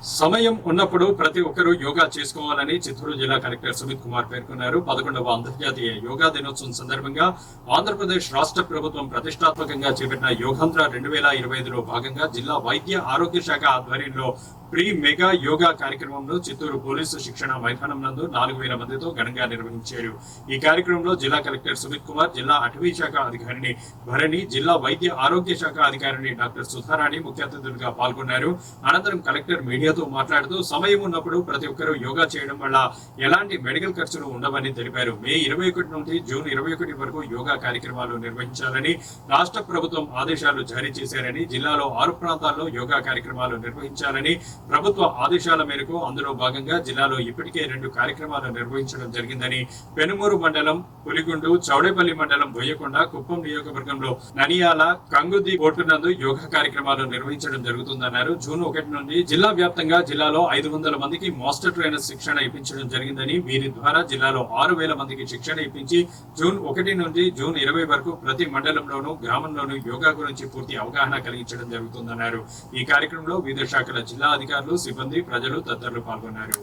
సమయం ఉన్నప్పుడు ప్రతి ఒక్కరూ యోగా చేసుకోవాలని చిత్తూరు జిల్లా కలెక్టర్ సుమిత్ కుమార్ పేర్కొన్నారు. 11వ అంతర్జాతీయ యోగా దినోత్సవం సందర్భంగా ఆంధ్రప్రదేశ్ రాష్ట్ర ప్రభుత్వం ప్రతిష్టాత్మకంగా చేపట్టిన యోగాంధ్ర 2025లో భాగంగా జిల్లా వైద్య ఆరోగ్య శాఖ ఆధ్వర్యంలో ప్రీ మెగా యోగా కార్యక్రమంలో చిత్తూరు పోలీసు శిక్షణ మైదానం నందు 4000 మందితో ఘనంగా నిర్వహించారు. ఈ కార్యక్రమంలో జిల్లా కలెక్టర్ సుమిత్ కుమార్, జిల్లా అటవీ శాఖ అధికారిని భరణి, జిల్లా వైద్య ఆరోగ్య శాఖ అధికారిని డాక్టర్ సుధారాణి ముఖ్య అతిథులుగా పాల్గొన్నారు. అనంతరం కలెక్టర్ మీడియాతో మాట్లాడుతూ సమయం ఉన్నప్పుడు ప్రతి ఒక్కరూ యోగా చేయడం వల్ల ఎలాంటి మెడికల్ ఖర్చులు ఉండవని తెలిపారు. మే 21 నుండి జూన్ 21 వరకు యోగా కార్యక్రమాలు నిర్వహించాలని రాష్ట్ర ప్రభుత్వం ఆదేశాలు జారీ చేశారని, జిల్లాలో 6 ప్రాంతాల్లో యోగా కార్యక్రమాలు నిర్వహించాలని ప్రభుత్వ ఆదేశాల మేరకు అందులో భాగంగా జిల్లాలో ఇప్పటికే 2 కార్యక్రమాలు నిర్వహించడం జరిగిందని, పెనుమూరు మండలం పులిగుండు, చౌడేపల్లి మండలం బోయకొండ, కుప్పం నియోజకవర్గంలో ననియాల, కంగుది కోర్టు నందు యోగా కార్యక్రమాలు నిర్వహించడం జరుగుతుందన్నారు. జూన్ 1 నుండి జిల్లా వ్యాప్తంగా జిల్లాలో 500 మందికి మాస్టర్ ట్రైనర్స్ శిక్షణ ఇప్పించడం జరిగిందని, వీరి ద్వారా జిల్లాలో 6000 మందికి శిక్షణ ఇప్పించి జూన్ 1 నుండి జూన్ 20 వరకు ప్రతి మండలంలోనూ గ్రామంలోనూ యోగా గురించి పూర్తి అవగాహన కలిగించడం జరుగుతుందన్నారు. ఈ కార్యక్రమంలో వివిధ శాఖల జిల్లా అధికారులు, సిబ్బంది, ప్రజలు తదితరులు పాల్గొన్నారు.